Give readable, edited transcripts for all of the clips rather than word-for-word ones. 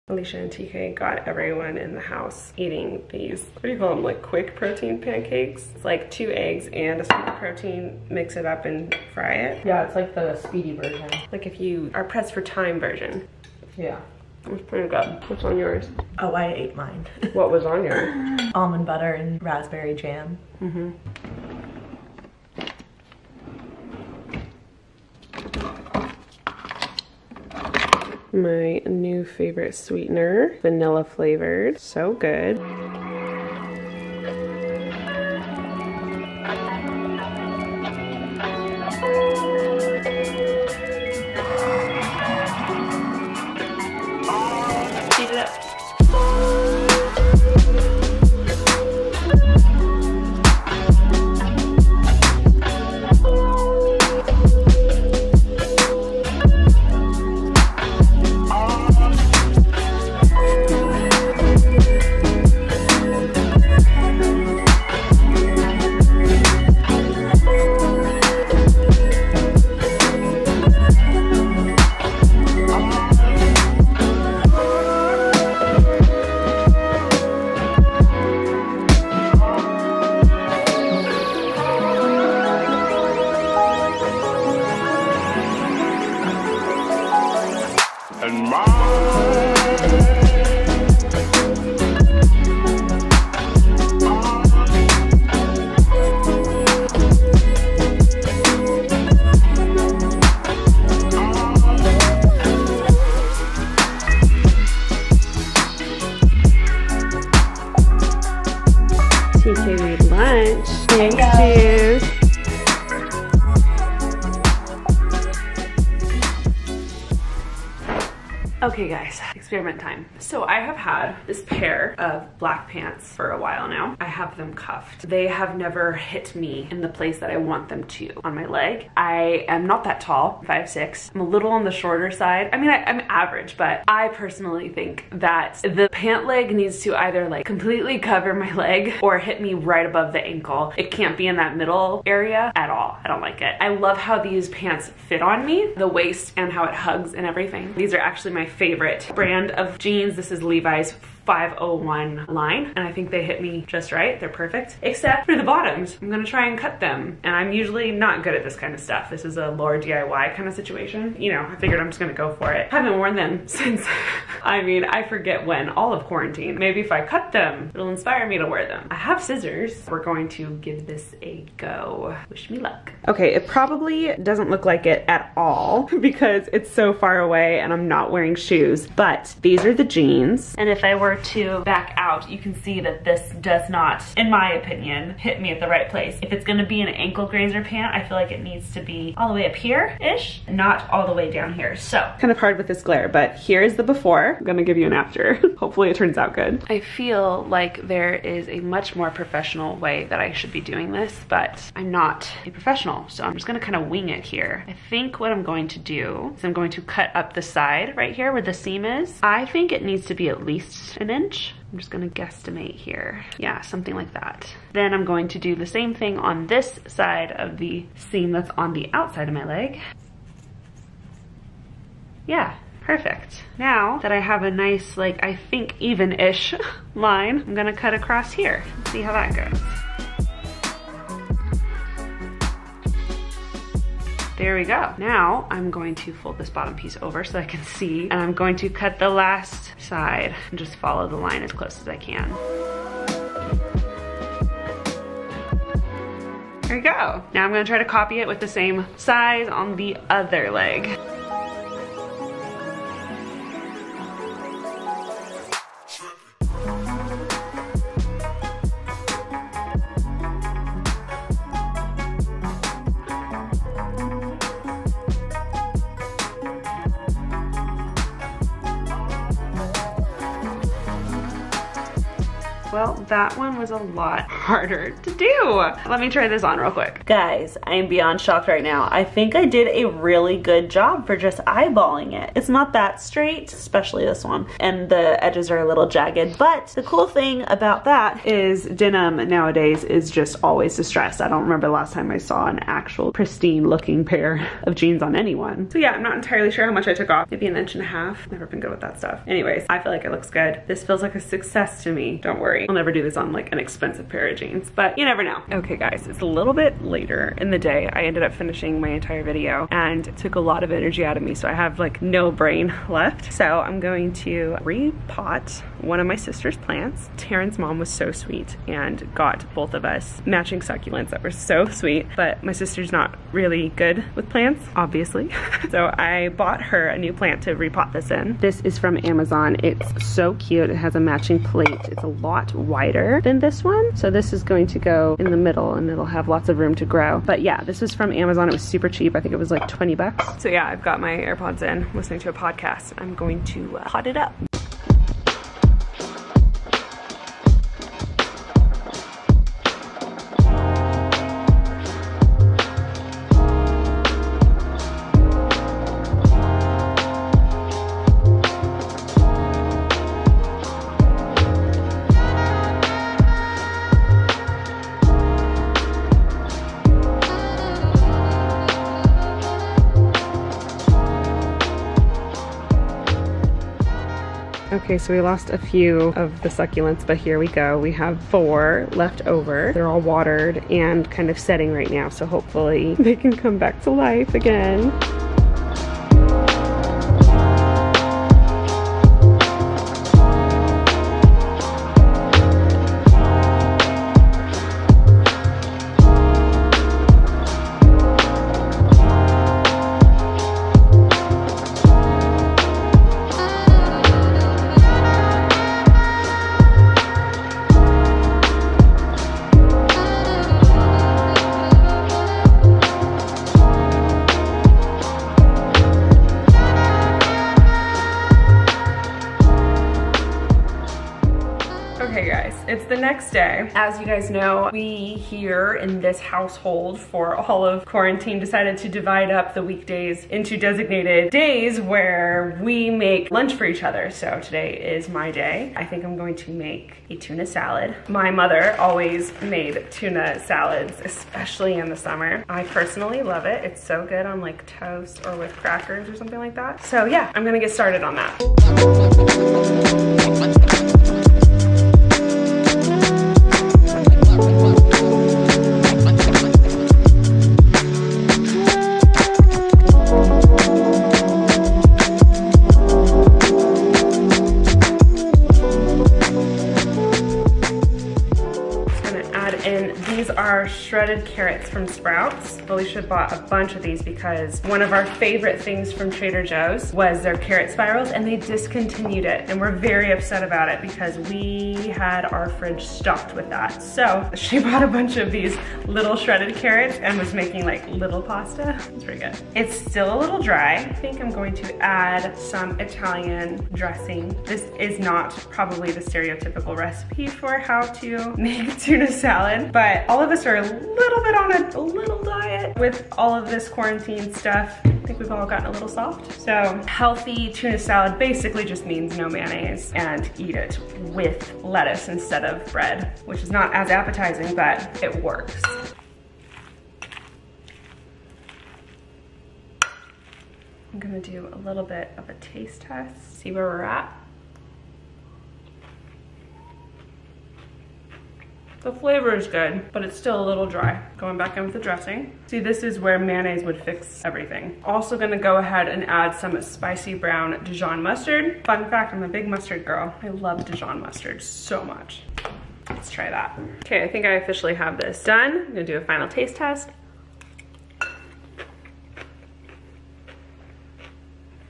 Alicia and TK got everyone in the house eating these, what do you call them, like quick protein pancakes? It's like 2 eggs and a scoop of protein, mix it up and fry it. Yeah, it's like the speedy version. Like if you are pressed for time version. Yeah. It's pretty good. What's on yours? Oh, I ate mine. What was on yours? Almond butter and raspberry jam. Mm-hmm. My new favorite sweetener, vanilla flavored. So good. Heat it up. TK made lunch. Thanks, Juice. Okay guys, experiment time. So I have had this pair of black pants for a while now. I have them cuffed. They have never hit me in the place that I want them to on my leg. I am not that tall, 5'6". I'm a little on the shorter side. I mean, I'm average, but I personally think that the pant leg needs to either like completely cover my leg or hit me right above the ankle. It can't be in that middle area at all. I don't like it. I love how these pants fit on me, the waist and how it hugs and everything. These are actually my favorite brand of jeans. This is Levi's 501 line, and I think they hit me just right. They're perfect, except for the bottoms. I'm gonna try and cut them, and I'm usually not good at this kind of stuff. This is a lower DIY kind of situation. You know, I figured I'm just gonna go for it. Haven't worn them since, I mean, I forget when, all of quarantine. Maybe if I cut them, it'll inspire me to wear them. I have scissors. We're going to give this a go. Wish me luck. Okay, it probably doesn't look like it at all because it's so far away and I'm not wearing shoes, but these are the jeans. And if I were to back out, you can see that this does not, in my opinion, hit me at the right place. If it's gonna be an ankle grazer pant, I feel like it needs to be all the way up here-ish, not all the way down here. So, kind of hard with this glare, but here is the before. I'm gonna give you an after. Hopefully it turns out good. I feel like there is a much more professional way that I should be doing this, but I'm not a professional, so I'm just gonna kind of wing it here. I think what I'm going to do is I'm going to cut up the side right here where the seam is. I think it needs to be at least an inch. I'm just gonna guesstimate here. Yeah, something like that. Then I'm going to do the same thing on this side of the seam that's on the outside of my leg. Yeah, perfect. Now that I have a nice, like, I think even-ish line, I'm gonna cut across here. See how that goes. There we go. Now I'm going to fold this bottom piece over so I can see, and I'm going to cut the last side and just follow the line as close as I can. There we go. Now I'm gonna try to copy it with the same size on the other leg. Well, that one was a lot harder to do. Let me try this on real quick. Guys, I am beyond shocked right now. I think I did a really good job for just eyeballing it. It's not that straight, especially this one, and the edges are a little jagged, but the cool thing about that is denim nowadays is just always distressed. I don't remember the last time I saw an actual pristine looking pair of jeans on anyone. So yeah, I'm not entirely sure how much I took off. Maybe 1.5 inches. Never been good with that stuff. Anyways, I feel like it looks good. This feels like a success to me. Don't worry. I'll never do this on like an expensive pair of jeans, but you never know. Okay guys, it's a little bit later in the day. I ended up finishing my entire video and it took a lot of energy out of me, so I have like no brain left. So I'm going to repot one of my sister's plants. Taryn's mom was so sweet and got both of us matching succulents that were so sweet, but my sister's not really good with plants, obviously. So I bought her a new plant to repot this in. This is from Amazon. It's so cute. It has a matching plate. It's a lot wider than this one. So this is going to go in the middle and it'll have lots of room to grow. But yeah, this is from Amazon. It was super cheap. I think it was like 20 bucks. So yeah, I've got my AirPods in, listening to a podcast. I'm going to pot it up. Okay, so we lost a few of the succulents, but here we go. We have 4 left over. They're all watered and kind of setting right now, so hopefully they can come back to life again. It's the next day. As you guys know, we here in this household for all of quarantine decided to divide up the weekdays into designated days where we make lunch for each other. So today is my day. I think I'm going to make a tuna salad. My mother always made tuna salads, especially in the summer. I personally love it. It's so good on like toast or with crackers or something like that. So yeah, I'm gonna get started on that. These are shredded carrots from Sprouts. Alicia bought a bunch of these because one of our favorite things from Trader Joe's was their carrot spirals, and they discontinued it, and we're very upset about it because we had our fridge stocked with that. So she bought a bunch of these little shredded carrots and was making like little pasta. It's pretty good. It's still a little dry. I think I'm going to add some Italian dressing. This is not probably the stereotypical recipe for how to make tuna salad, but all of us are a little bit on a little diet with all of this quarantine stuff. I think we've all gotten a little soft. So healthy tuna salad basically just means no mayonnaise, and eat it with lettuce instead of bread, which is not as appetizing, but it works. I'm gonna do a little bit of a taste test, see where we're at. The flavor is good, but it's still a little dry. Going back in with the dressing. See, this is where mayonnaise would fix everything. Also gonna go ahead and add some spicy brown Dijon mustard. Fun fact, I'm a big mustard girl. I love Dijon mustard so much. Let's try that. Okay, I think I officially have this done. I'm gonna do a final taste test.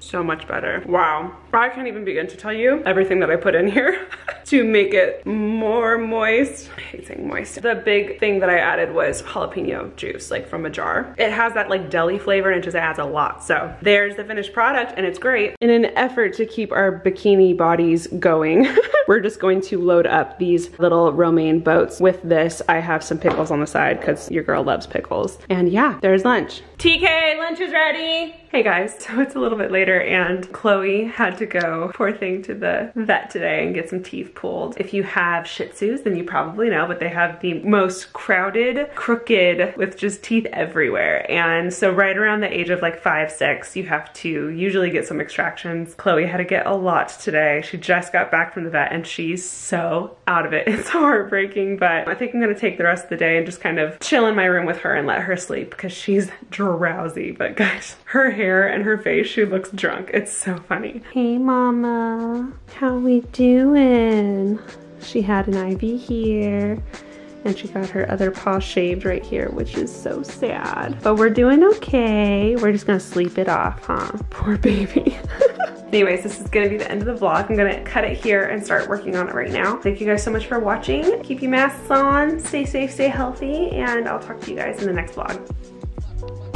So much better. Wow. I can't even begin to tell you everything that I put in here to make it more moist. I hate saying moist. The big thing that I added was jalapeno juice, like from a jar. It has that like deli flavor and it just adds a lot. So there's the finished product and it's great. In an effort to keep our bikini bodies going, we're just going to load up these little romaine boats. With this, I have some pickles on the side because your girl loves pickles. And yeah, there's lunch. TK, lunch is ready. Hey guys, so it's a little bit later and Chloe had to go, poor thing, to the vet today and get some teeth pulled. If you have Shih Tzus, then you probably know, but they have the most crowded, crooked, with just teeth everywhere. And so right around the age of like 5, 6, you have to usually get some extractions. Chloe had to get a lot today. She just got back from the vet and she's so out of it. It's so heartbreaking, but I think I'm gonna take the rest of the day and just kind of chill in my room with her and let her sleep because she's drowsy. But guys, her hair and her face, she looks drunk. It's so funny. Hey mama, how we doing? She had an IV here and she got her other paw shaved right here, which is so sad. But we're doing okay. We're just gonna sleep it off, huh? Poor baby. Anyways, this is gonna be the end of the vlog. I'm gonna cut it here and start working on it right now. Thank you guys so much for watching. Keep your masks on, stay safe, stay healthy, and I'll talk to you guys in the next vlog.